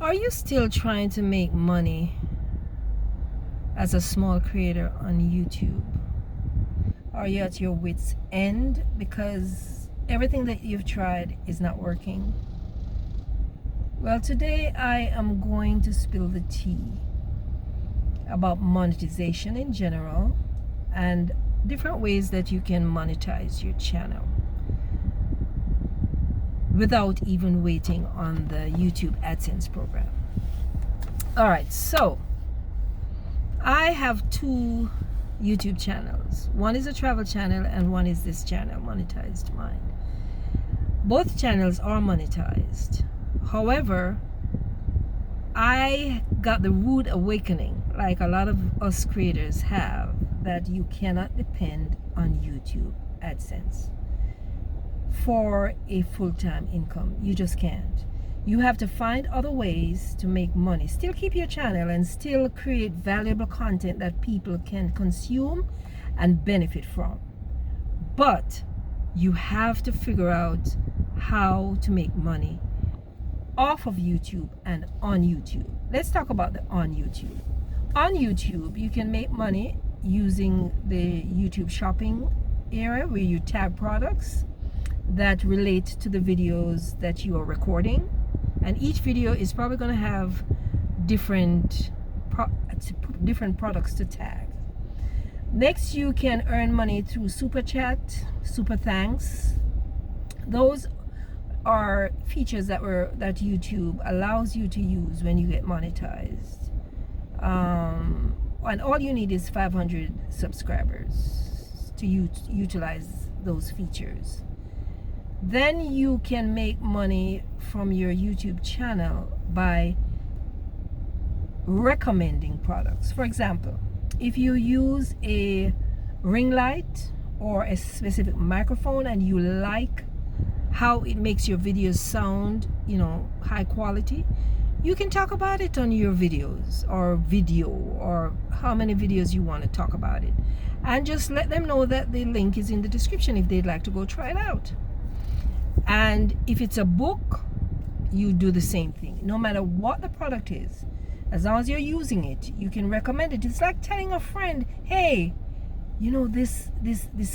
Are you still trying to make money as a small creator on YouTube? Are you at your wit's end because everything that you've tried is not working? Well, today I am going to spill the tea about monetization in general and different ways that you can monetize your channel without even waiting on the YouTube Adsense program. All right, so I have two YouTube channels. One is a travel channel and one is this channel, Monetized Mine. Both channels are monetized. However, I got the rude awakening, like a lot of us creators have, that you cannot depend on YouTube Adsense for a full-time income. You just can't. You have to find other ways to make money. Still keep your channel and still create valuable content that people can consume and benefit from. But you have to figure out how to make money off of YouTube and on YouTube. Let's talk about the on YouTube. On YouTube, you can make money using the YouTube shopping area where you tag products that relate to the videos that you are recording, and each video is probably going to have different products to tag. Next, you can earn money through super chat, super thanks. Those are features that YouTube allows you to use when you get monetized, and all you need is 500 subscribers to utilize those features. Then you can make money from your YouTube channel by recommending products. For example, if you use a ring light or a specific microphone and you like how it makes your videos sound, high quality, you can talk about it on your videos or how many videos you want to talk about it, and just let them know that the link is in the description if they'd like to go try it out. And if it's a book, you do the same thing. No matter what the product is, as long as you're using it, you can recommend it. It's like telling a friend, hey, this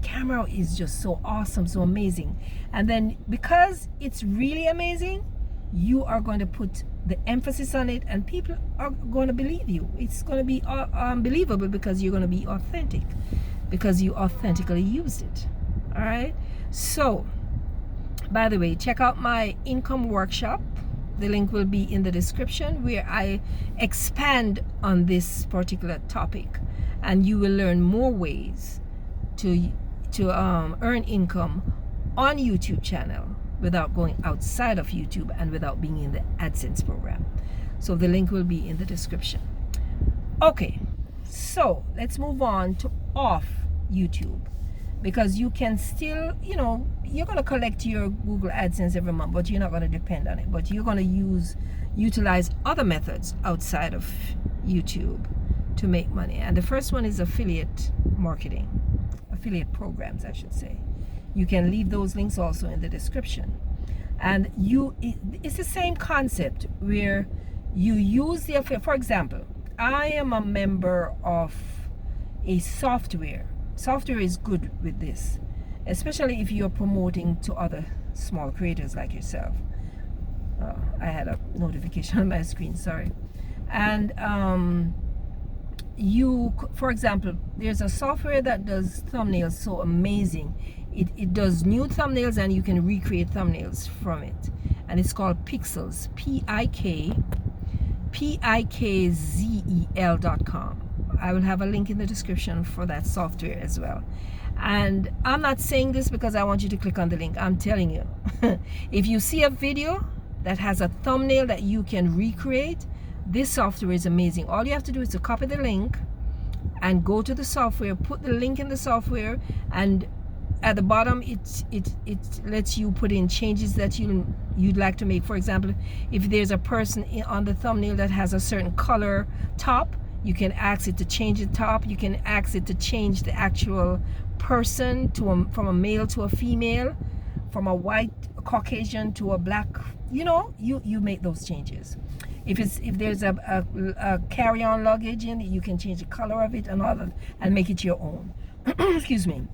camera is just so awesome, so amazing. And then because it's really amazing, you are going to put the emphasis on it and people are going to believe you. It's going to be unbelievable because you're going to be authentic, because you authentically used it. All right. So, by the way, check out my income workshop. The link will be in the description, where I expand on this particular topic, and you will learn more ways to earn income on YouTube channel without going outside of YouTube and without being in the AdSense program. So the link will be in the description. Okay, so let's move on to off YouTube, because you can still, you're going to collect your Google AdSense every month, but you're not going to depend on it. But you're going to utilize other methods outside of YouTube to make money. And the first one is affiliate marketing, affiliate programs, I should say. You can leave those links also in the description. And it's the same concept where you use the affiliate. For example, I am a member of a software. Software is good with this, especially if you're promoting to other small creators like yourself. I had a notification on my screen, sorry. And for example, there's a software that does thumbnails so amazing. It does new thumbnails and you can recreate thumbnails from it. And it's called Pixels, PIKZEL.com. I will have a link in the description for that software as well. And I'm not saying this because I want you to click on the link. I'm telling you, if you see a video that has a thumbnail that you can recreate, this software is amazing. All you have to do is to copy the link and go to the software, put the link in the software, and at the bottom it lets you put in changes that you'd like to make. For example, if there's a person on the thumbnail that has a certain color top, you can ask it to change the top. You can ask it to change the actual person from a male to a female, from a white Caucasian to a black. You make those changes. If there's a carry-on luggage in it, you can change the color of it and all that and make it your own. Excuse me.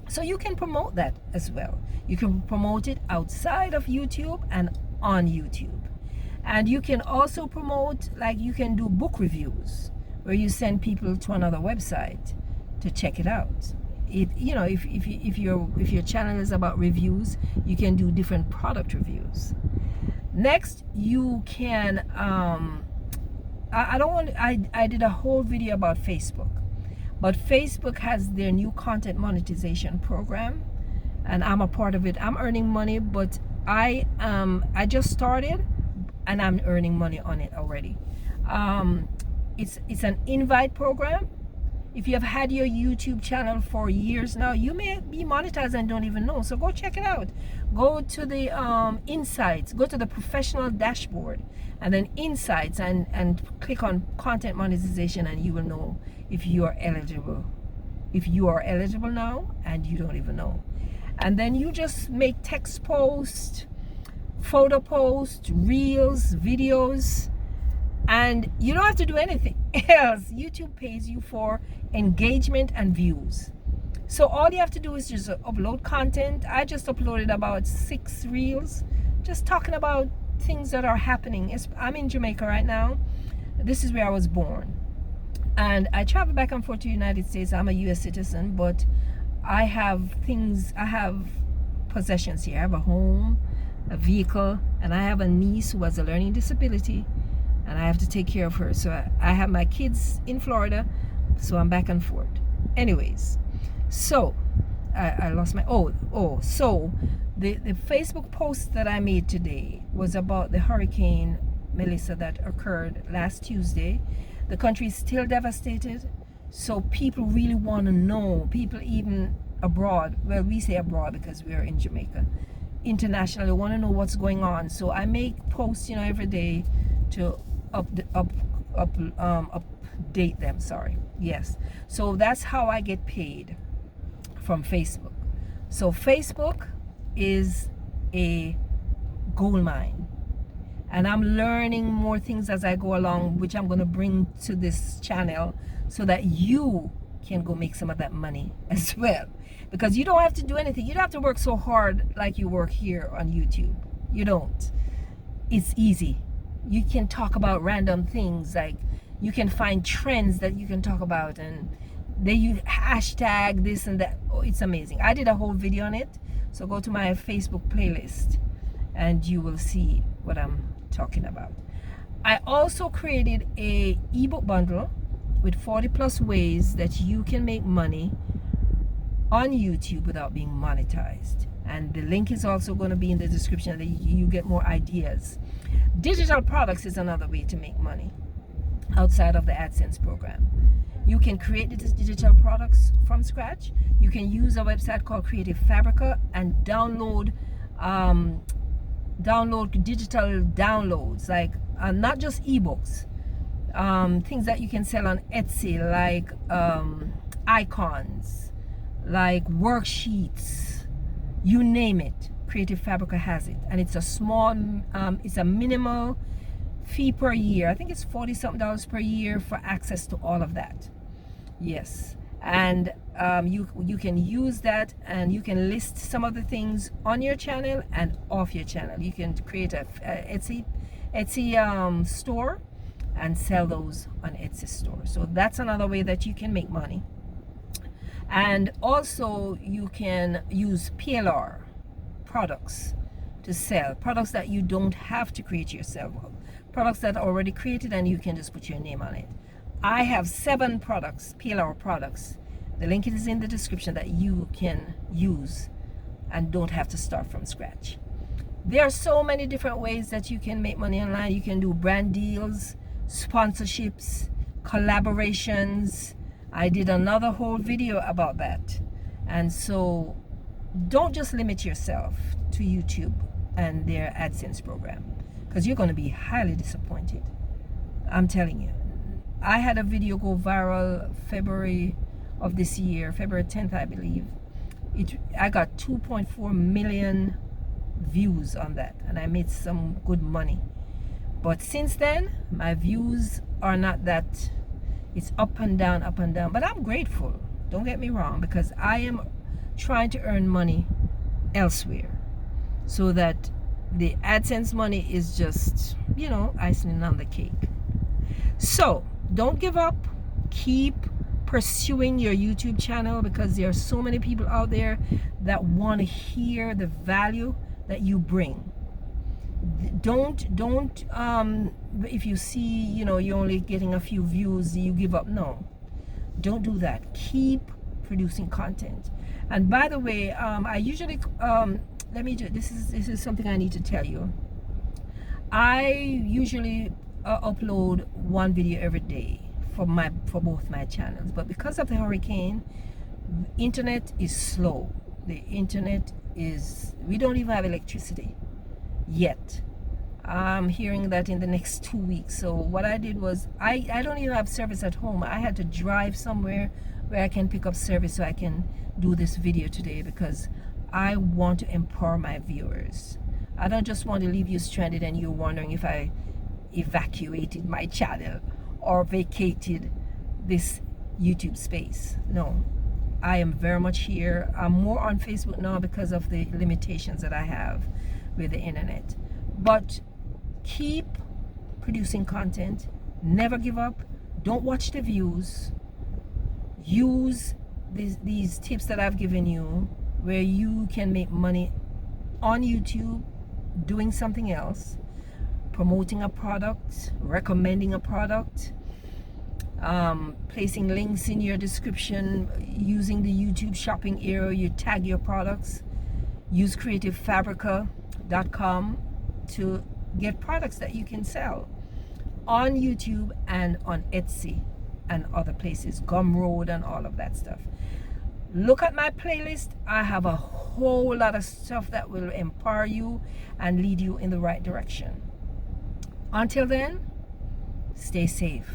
So you can promote that as well. You can promote it outside of YouTube and on YouTube. And you can also promote, like you can do book reviews where you send people to another website to check it out. You know, if your channel is about reviews, you can do different product reviews. Next, you can I did a whole video about Facebook, but Facebook has their new content monetization program, and I'm a part of it. I'm earning money, but I just started and I'm earning money on it already. It's an invite program. If you have had your YouTube channel for years now, you may be monetized and don't even know. So go check it out. Go to the insights, go to the professional dashboard, and then insights, and click on content monetization, and you will know if you are eligible. If you are eligible now and you don't even know. And then you just make text posts, photo posts, reels, videos, and you don't have to do anything else. YouTube pays you for engagement and views. So all you have to do is just upload content. I just uploaded about 6 reels, just talking about things that are happening. I'm in Jamaica right now. This is where I was born. And I travel back and forth to the United States. I'm a US citizen, but I have possessions here. I have a home, a vehicle, and I have a niece who has a learning disability, and I have to take care of her. So I have my kids in Florida, so I'm back and forth. Anyways, so I lost my so the Facebook post that I made today was about the Hurricane Melissa that occurred last Tuesday. The country is still devastated, so people really want to know, people even abroad, well, we say abroad because we are in Jamaica, internationally want to know what's going on. So I make posts, you know, every day to update them. Sorry. Yes. So that's how I get paid from Facebook. So Facebook is a gold mine, and I'm learning more things as I go along, which I'm going to bring to this channel so that you can go make some of that money as well. Because you don't have to do anything. You don't have to work so hard like you work here on YouTube. You don't. It's easy. You can talk about random things, like you can find trends that you can talk about, and they use hashtag this and that. Oh, it's amazing. I did a whole video on it, so go to my Facebook playlist and you will see what I'm talking about. I also created a ebook bundle with 40 plus ways that you can make money on YouTube without being monetized, and the link is also going to be in the description that you get more ideas. Digital products is another way to make money outside of the AdSense program. You can create these digital products from scratch. You can use a website called Creative Fabrica and download digital downloads, like not just ebooks, things that you can sell on Etsy, like icons, like worksheets, you name it. Creative Fabrica has it, and it's a small, it's a minimal fee per year. I think it's $40 something per year for access to all of that. Yes, and you can use that, and you can list some of the things on your channel and off your channel. You can create a Etsy store and sell those on Etsy store. So that's another way that you can make money. And also you can use PLR products to sell, products that you don't have to create yourself, products that are already created and you can just put your name on it. I have 7 products, PLR products. The link is in the description that you can use and don't have to start from scratch. There are so many different ways that you can make money online. You can do brand deals, sponsorships, collaborations. I did another whole video about that. And so don't just limit yourself to YouTube and their AdSense program, because you're going to be highly disappointed. I'm telling you. I had a video go viral February of this year, February 10th, I believe. I got 2.4 million views on that, and I made some good money. But since then, my views are not that, it's up and down, up and down. But I'm grateful, don't get me wrong, because I am trying to earn money elsewhere, so that the AdSense money is just, icing on the cake. So don't give up. Keep pursuing your YouTube channel, because there are so many people out there that want to hear the value that you bring. Don't if you see you're only getting a few views, you give up. No, don't do that. Keep producing content. And by the way, I usually let me do this is something I need to tell you. I usually upload one video every day for both my channels, but because of the hurricane, internet is slow. The internet is, we don't even have electricity yet. I'm hearing that in the next 2 weeks. So what I did was, I don't even have service at home. I had to drive somewhere where I can pick up service so I can do this video today, because I want to empower my viewers. I don't just want to leave you stranded and you're wondering if I evacuated my channel or vacated this YouTube space. No, I am very much here. I'm more on Facebook now because of the limitations that I have with the internet. But keep producing content. Never give up. Don't watch the views. Use these tips that I've given you, where you can make money on YouTube doing something else, promoting a product, recommending a product, placing links in your description, using the YouTube shopping area. You tag your products. Use creativefabrica.com to get products that you can sell on YouTube and on Etsy and other places, Gumroad and all of that stuff. Look at my playlist. I have a whole lot of stuff that will empower you and lead you in the right direction. Until then, stay safe.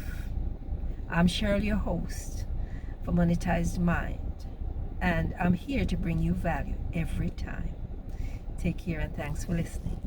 I'm Cheryl, your host for Monetized Mind, and I'm here to bring you value every time. Take care and thanks for listening.